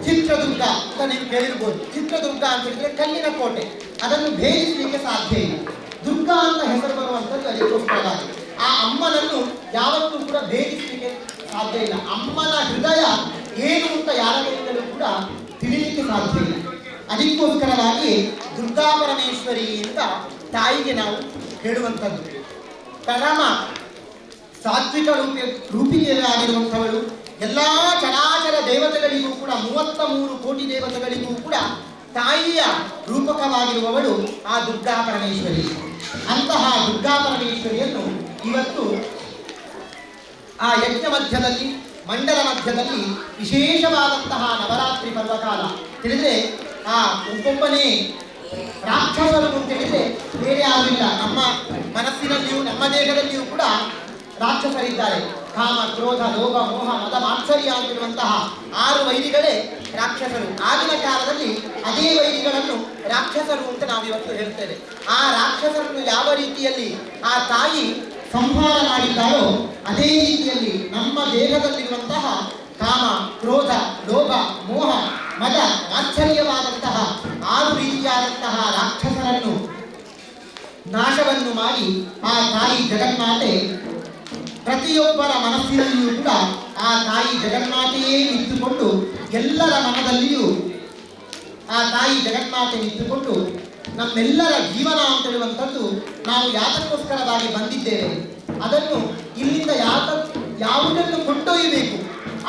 ಚಿತ್ರದುರ್ಗ ಅಂತ ನೀವು ಕೇಳಿರ್ಬೋದು. ಚಿತ್ರದುರ್ಗ ಅಂತ ಹೇಳಿದ್ರೆ ಕಲ್ಲಿನ ಕೋಟೆ, ಅದನ್ನು ಭೇದಿಸಲಿಕ್ಕೆ ಸಾಧ್ಯ ಇಲ್ಲ. ದುರ್ಗಾ ಅಂತ ಹೆಸರು ಬರುವಂಥದ್ದು ಅದಕ್ಕೋಸ್ಕರವಾಗಿ. ಆ ಅಮ್ಮನನ್ನು ಯಾವತ್ತೂ ಕೂಡ ಭೇದಿಸಲಿಕ್ಕೆ ಸಾಧ್ಯ ಇಲ್ಲ. ಅಮ್ಮನ ಹೃದಯ ಏನು ಅಂತ ಯಾರ ಕೈಯಿಂದಲೂ ಕೂಡ ತಿಳಿಲಿಕ್ಕೆ ಸಾಧ್ಯ ಇಲ್ಲ. ಅದಕ್ಕೋಸ್ಕರವಾಗಿ ದುರ್ಗಾ ಪರಮೇಶ್ವರಿ ಅಂತ ತಾಯಿಗೆ ನಾವು ಹೇಳುವಂಥದ್ದು. ಪರಮ ಸಾತ್ವಿಕ ರೂಪಿಕೆಯಾಗಿರುವಂಥವಳು. ಎಲ್ಲ ಚರಾಚರ ದೇವತೆಗಳಿಗೂ ಕೂಡ 33 ಕೋಟಿ ದೇವತೆಗಳಿಗೂ ಕೂಡ ತಾಯಿಯ ರೂಪಕವಾಗಿರುವವಳು ಆ ದುರ್ಗಾ ಪರಮೇಶ್ವರಿ. ಅಂತಹ ದುರ್ಗಾ ಪರಮೇಶ್ವರಿಯನ್ನು ಇವತ್ತು ಆ ಯಜ್ಞ ಮಧ್ಯದಲ್ಲಿ, ಮಂಡಲ ಮಧ್ಯದಲ್ಲಿ ವಿಶೇಷವಾದಂತಹ ನವರಾತ್ರಿ ಪರ್ವಕಾಲ ತಿಳಿದ್ರೆ ಆ ಒಬ್ಬೊಬ್ಬನೇ ರಾಕ್ಷಸರು ಅಂತ ಹೇಳಿದ್ರೆ ಬೇರೆ ಯಾರಿಲ್ಲ. ನಮ್ಮ ಮನಸ್ಸಿನಲ್ಲಿಯೂ ನಮ್ಮ ದೇಹದಲ್ಲಿಯೂ ಕೂಡ ರಾಕ್ಷಸರಿದ್ದಾರೆ. ಕಾಮ, ಕ್ರೋಧ, ಲೋಭ, ಮೋಹ, ಮದ, ಮಾತ್ಸರ್ಯ ಅಂತಿರುವಂತಹ 6 ವೈರಿಗಳೇ ರಾಕ್ಷಸರು. ಆಗಿನ ಕಾಲದಲ್ಲಿ ಅದೇ ವೈರಿಗಳನ್ನು ರಾಕ್ಷಸರು ಅಂತ ನಾವು ಇವತ್ತು ಹೇಳ್ತೇವೆ. ಆ ರಾಕ್ಷಸರನ್ನು ಯಾವ ರೀತಿಯಲ್ಲಿ ಆ ತಾಯಿ ಸಂಹಾರ ಮಾಡಿದ್ದಾರೋ ಅದೇ ರೀತಿಯಲ್ಲಿ ನಮ್ಮ ದೇಹದಲ್ಲಿರುವಂತಹ ಕಾಮ, ಕ್ರೋಧ, ಲೋಭ, ಮೋಹ, ಮದ, ಮಾತ್ಸರ್ಯವಾದಂತಹ 6 ರೀತಿಯಾದಂತಹ ರಾಕ್ಷಸರನ್ನು ನಾಶವನ್ನು ಮಾಡಿ ಆ ತಾಯಿ ಜಗನ್ಮಾತೆ ಪ್ರತಿಯೊಬ್ಬರ ಮನಸ್ಸಿನಲ್ಲಿಯೂ ಕೂಡ ಆ ತಾಯಿ ಜಗನ್ಮಾತೆಯೇ ನಿಂತುಕೊಂಡು, ಎಲ್ಲರ ಮನದಲ್ಲಿಯೂ ಆ ತಾಯಿ ಜಗನ್ಮಾತೆ ನಿಂತುಕೊಂಡು ನಮ್ಮೆಲ್ಲರ ಜೀವನ ಅಂತ ಹೇಳುವಂಥದ್ದು ನಾವು ಯಾತಕ್ಕೋಸ್ಕರವಾಗಿ ಬಂದಿದ್ದೇವೆ, ಅದನ್ನು ಇಲ್ಲಿಂದ ಯಾವುದನ್ನು ಕೊಂಡೊಯ್ಯಬೇಕು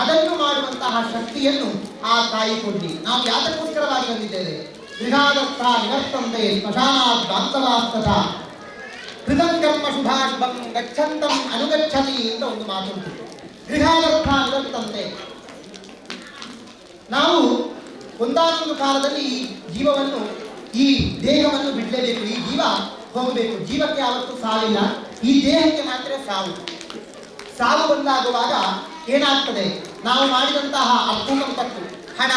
ಅದನ್ನು ಮಾಡುವಂತಹ ಶಕ್ತಿಯನ್ನು ಆ ತಾಯಿ ಕೊಡ್ಲಿ. ನಾವು ಯಾತಕ್ಕೋಸ್ಕರವಾಗಿ ಬಂದಿದ್ದೇವೆ. ಗೃಹಾದರ್ಥ ನಿವರ್ತಂತೆ ಸ್ಮಶಾನಾತ್ ಬಾಂಧವಾಸ್ತಥ ಕೃತಂ ಕರ್ಮ ಶುಭಾಶುಭಂ ಗಚ್ಚಂತಂ ಅನುಗಚ್ಚತಿ ಅಂತ ಒಂದು ಮಾತುಂಟು. ಗೃಹಾದರ್ಥ ನಿವರ್ತಂತೆ, ನಾವು ಒಂದಾನೊಂದು ಕಾಲದಲ್ಲಿ ಈ ಜೀವವನ್ನು, ಈ ದೇಹವನ್ನು ಬಿಡಲೇಬೇಕು. ಈ ಜೀವ ಹೋಗಬೇಕು. ಜೀವಕ್ಕೆ ಯಾವತ್ತೂ ಸಾವಿಲ್ಲ, ಈ ದೇಹಕ್ಕೆ ಮಾತ್ರ ಸಾವು. ಸಾವು ಬಂದಾಗುವಾಗ ಏನಾಗ್ತದೆ, ನಾವು ಮಾಡಿದಂತಹ ಅಪ್ಪು ಸಂಪತ್ತು, ಹಣ,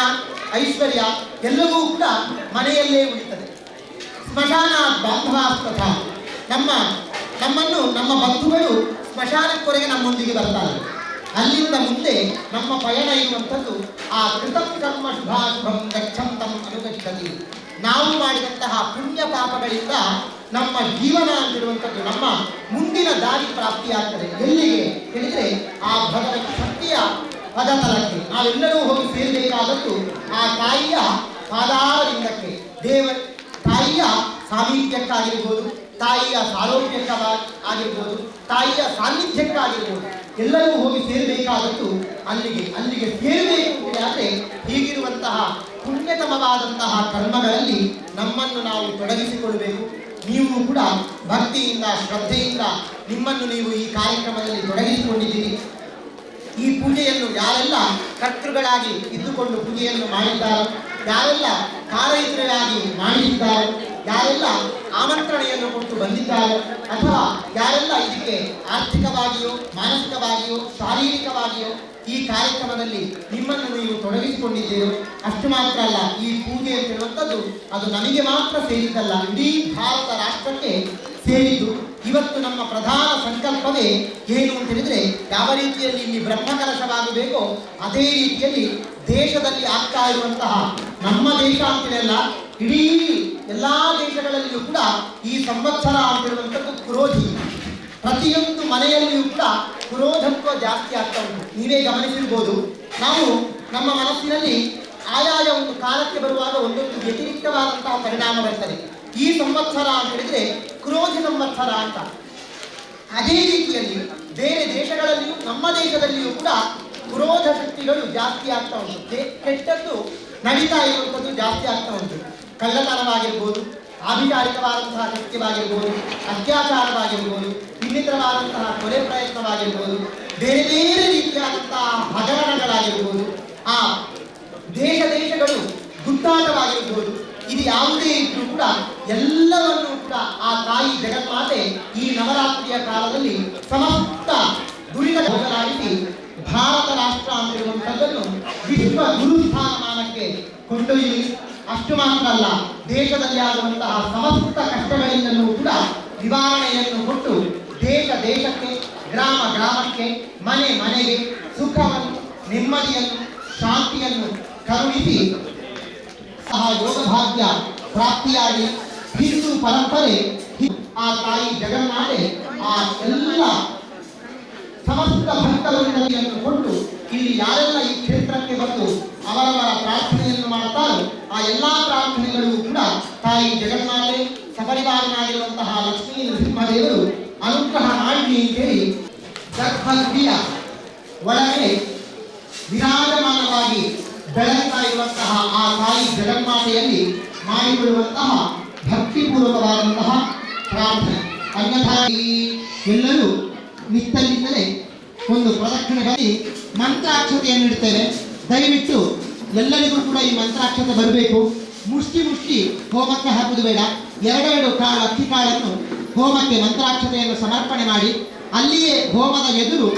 ಐಶ್ವರ್ಯ ಎಲ್ಲವೂ ಕೂಡ ಮನೆಯಲ್ಲೇ ಉಳಿತದೆ. ಸ್ಮಶಾನ ಬಾಂಧವಾಸ್ತಥ, ನಮ್ಮನ್ನು ನಮ್ಮ ಬಂಧುಗಳು ಸ್ಮಶಾನಕ್ಕೊರೆಗೆ ನಮ್ಮೊಂದಿಗೆ ಬರ್ತಾರೆ. ಅಲ್ಲಿಂದ ಮುಂದೆ ನಮ್ಮ ಪಯಣ ಇರುವಂಥದ್ದು ಆ ಕೃತಂ ಕರ್ಮ ಶುಭಾಶುಭಂ ಗಚ್ಚಂತಂ ಅನುಗಚ್ಚತಿ. ನಾವು ಮಾಡಿದಂತಹ ಪುಣ್ಯ ಪಾಪಗಳಿಂದ ನಮ್ಮ ಜೀವನ ಅಂತಿರುವಂಥದ್ದು, ನಮ್ಮ ಮುಂದಿನ ದಾರಿ ಪ್ರಾಪ್ತಿಯಾಗ್ತದೆ. ಎಲ್ಲಿಗೆ ಹೇಳಿದರೆ ಆ ಭಗವತ್ ಶಕ್ತಿಯ ಪದತಲಕ್ಕೆ ನಾವೆಲ್ಲರೂ ಹೋಗಿ ಸೇರಬೇಕಾದದ್ದು ಆ ತಾಯಿಯ ಪಾದಾರವಿಂದಕ್ಕೆ. ತಾಯಿಯ ಸಾಮೀಪ್ಯಕ್ಕಾಗಿರ್ಬೋದು, ತಾಯಿಯ ಸಾರೋಗ್ಯಕ್ಕಾಗಿರ್ಬೋದು, ತಾಯಿಯ ಸಾನ್ನಿಧ್ಯಕ್ಕಾಗಿರ್ಬೋದು, ಎಲ್ಲರೂ ಹೋಗಿ ಸೇರಬೇಕಾದದ್ದು ಅಲ್ಲಿಗೆ ಸೇರಬೇಕು ಅಂದರೆ ಹೀಗಿರುವಂತಹ ಪುಣ್ಯತಮವಾದಂತಹ ಕರ್ಮಗಳಲ್ಲಿ ನಮ್ಮನ್ನು ನಾವು ತೊಡಗಿಸಿಕೊಳ್ಳಬೇಕು. ನೀವು ಕೂಡ ಭಕ್ತಿಯಿಂದ, ಶ್ರದ್ಧೆಯಿಂದ ನಿಮ್ಮನ್ನು ನೀವು ಈ ಕಾರ್ಯಕ್ರಮದಲ್ಲಿ ತೊಡಗಿಸಿಕೊಂಡಿದ್ದೀರಿ. ಈ ಪೂಜೆಯನ್ನು ಯಾರೆಲ್ಲ ಕರ್ತೃಗಳಾಗಿ ಇದ್ದುಕೊಂಡು ಪೂಜೆಯನ್ನು ಮಾಡಿದ್ದಾರೋ, ಯಾರೆಲ್ಲ ಕಾರಯಿತರಾಗಿ ಮಾಡಿದ್ದಾರೋ ಯಾರೆಲ್ಲ ಆಮಂತ್ರಣೆಯನ್ನು ಕೊಟ್ಟು ಬಂದಿದ್ದಾರೋ ಅಥವಾ ಯಾರೆಲ್ಲ ಇದಕ್ಕೆ ಆರ್ಥಿಕವಾಗಿಯೋ ಮಾನಸಿಕವಾಗಿಯೋ ಶಾರೀರಿಕವಾಗಿಯೋ ಈ ಕಾರ್ಯಕ್ರಮದಲ್ಲಿ ನಿಮ್ಮನ್ನು ನೀವು ತೊಡಗಿಸಿಕೊಂಡಿದ್ದೀರೋ ಅಷ್ಟು ಮಾತ್ರ ಅಲ್ಲ, ಈ ಪೂಜೆ ಅಂತ ಹೇಳುವಂಥದ್ದು ಅದು ನಮಗೆ ಮಾತ್ರ ಸೇರಿದ್ದಲ್ಲ, ಇಡೀ ಭಾರತ ರಾಷ್ಟ್ರಕ್ಕೆ ಸೇರಿದ್ದು. ಇವತ್ತು ನಮ್ಮ ಪ್ರಧಾನ ಸಂಕಲ್ಪವೇ ಏನು ಅಂತ ಹೇಳಿದ್ರೆ, ಯಾವ ರೀತಿಯಲ್ಲಿ ಇಲ್ಲಿ ಬ್ರಹ್ಮಕಲಶವಾಗಬೇಕೋ ಅದೇ ರೀತಿಯಲ್ಲಿ ದೇಶದಲ್ಲಿ ಆಗ್ತಾ ಇರುವಂತಹ, ನಮ್ಮ ದೇಶ ಅಂತಿರಲ್ಲ, ಇಡೀ ಎಲ್ಲಾ ದೇಶಗಳಲ್ಲಿಯೂ ಕೂಡ ಈ ಸಂವತ್ಸರ ಅಂತಿರುವಂಥದ್ದು ಕ್ರೋಧಿ. ಪ್ರತಿಯೊಂದು ಮನೆಯಲ್ಲಿಯೂ ಕೂಡ ಕ್ರೋಧತ್ವ ಜಾಸ್ತಿ ಆಗ್ತಾ ಉಂಟು. ನೀವೇ ಗಮನಿಸಿರ್ಬೋದು, ನಾವು ನಮ್ಮ ಮನಸ್ಸಿನಲ್ಲಿ ಆಯಾಯ ಒಂದು ಕಾಲಕ್ಕೆ ಬರುವಾಗ ಒಂದೊಂದು ವ್ಯತಿರಿಕ್ತವಾದಂತಹ ಪರಿಣಾಮ ಬರ್ತದೆ. ಈ ಸಂವತ್ಸರ ಅಂತ ಹೇಳಿದ್ರೆ ಕ್ರೋಧ ಸಂವತ್ಸರ ಅಂತ. ಅದೇ ರೀತಿಯಲ್ಲಿ ಬೇರೆ ದೇಶಗಳಲ್ಲಿಯೂ ನಮ್ಮ ದೇಶದಲ್ಲಿಯೂ ಕೂಡ ಕ್ರೋಧ ಶಕ್ತಿಗಳು ಜಾಸ್ತಿ ಆಗ್ತಾ ಉಂಟು. ಕೆಟ್ಟದ್ದು ನಡೀತಾ ಇರುವಂಥದ್ದು ಜಾಸ್ತಿ ಆಗ್ತಾ ಉಂಟು. ಕಳ್ಳತನವಾಗಿರ್ಬೋದು, ಆಭಿಚಾರಿಕವಾದಂತಹ ಕೃತ್ಯವಾಗಿರ್ಬೋದು, ಅತ್ಯಾಚಾರವಾಗಿರ್ಬೋದು, ಇನ್ನಿತರವಾದಂತಹ ಕೊಲೆ ಪ್ರಯತ್ನವಾಗಿರ್ಬೋದು, ಬೇರೆ ಬೇರೆ ರೀತಿಯಾದಂತಹ ಹಗರಣಗಳಾಗಿರ್ಬೋದು, ಆ ದೇಶಗಳು ಗುದ್ದಾಟವಾಗಿರ್ಬೋದು, ಇದು ಯಾವುದೇ ಇದ್ರೂ ಕೂಡ ಎಲ್ಲವನ್ನೂ ಕೂಡ ಆ ತಾಯಿ ಜಗನ್ಮಾತೆ ಈ ನವರಾತ್ರಿಯ ಕಾಲದಲ್ಲಿ ಸಮಸ್ತ ದುರಿತ ಹೋಗಲಾಗಿಸಿ ಭಾರತ ರಾಷ್ಟ್ರ ಅಂತಿರುವಂಥದ್ದನ್ನು ವಿಶ್ವ ಗುರುಸ್ಥಾನಮಾನಕ್ಕೆ ಕೊಂಡೊಯ್ಯಲಿ. ಅಷ್ಟು ಮಾತ್ರ ಅಲ್ಲ, ದೇಶದಲ್ಲಿ ಆಗುವಂತಹ ಸಮಸ್ತ ಕಷ್ಟಗಳಿಂದಲೂ ಕೂಡ ನಿವಾರಣೆಯನ್ನು ಕೊಟ್ಟು ದೇಶಕ್ಕೆ, ಗ್ರಾಮಕ್ಕೆ, ಮನೆಗೆ ಸುಖವನ್ನು, ನೆಮ್ಮದಿಯನ್ನು, ಶಾಂತಿಯನ್ನು ಕರುಣಿಸಿ ಸಹ ಯೋಗ ಭಾಗ್ಯ ಪ್ರಾಪ್ತಿಯಾಗಿ ಹಿಂದೂ ಪರಂಪರೆ, ಆ ತಾಯಿ ಜಗನ್ಮಾತೆ ಆ ಎಲ್ಲ ಸಮಸ್ತ ಭಕ್ತವೃಂದವನ್ನು ಕೊಟ್ಟು ಇಲ್ಲಿ ಯಾರೆಲ್ಲ ಈ ಕ್ಷೇತ್ರಕ್ಕೆ ಬಂದು ಅವರವರ ಪ್ರಾರ್ಥನೆಯನ್ನು ಮಾಡ್ತಾರೋ ಆ ಎಲ್ಲಾ ಪ್ರಾರ್ಥನೆಗಳಿಗೂ ಕೂಡ ತಾಯಿ ಜಗನ್ಮಾತೆ ಸಪರಿವಾರನಾಗಿರುವಂತಹ ಲಕ್ಷ್ಮೀ ನರಸಿಂಹದೇವರು ಅನುಗ್ರಹ ಮಾಡಲಿ ಅಂತೇಳಿ ಗರ್ಭಗುಡಿಯ ಒಳಗೆ ವಿರಾಜಮಾನವಾಗಿ ಬೆಳಗ್ತಾ ಇರುವಂತಹ ಆ ತಾಯಿ ಜಗನ್ಮಾತೆಯಲ್ಲಿ ಮಾಡಿಕೊಳ್ಳುವಂತಹ ಭಕ್ತಿಪೂರ್ವಕವಾದಂತಹ ಪ್ರಾರ್ಥನೆ. ಅನ್ಯಥಾ ಎಲ್ಲರೂ ನಿತ್ತಲಿಂದಲೇ ಒಂದು ಪ್ರದಕ್ಷಿಣೆ ಮಾಡಿ ಮಂತ್ರಾಕ್ಷತೆಯನ್ನು ಇಡ್ತೇವೆ. ದಯವಿಟ್ಟು ಎಲ್ಲರಿಗೂ ಕೂಡ ಈ ಮಂತ್ರಾಕ್ಷತೆ ಬರಬೇಕು. ಮುಷ್ಟಿ ಹೋಮಕ್ಕೆ ಹಾಕುವುದು ಬೇಡ. ಎರಡೆರಡು ಕಾಳು ಅಕ್ಕಿ ಕಾಳನ್ನು ಹೋಮಕ್ಕೆ ಮಂತ್ರಾಕ್ಷತೆಯನ್ನು ಸಮರ್ಪಣೆ ಮಾಡಿ ಅಲ್ಲಿಯೇ ಹೋಮದ ಎದುರು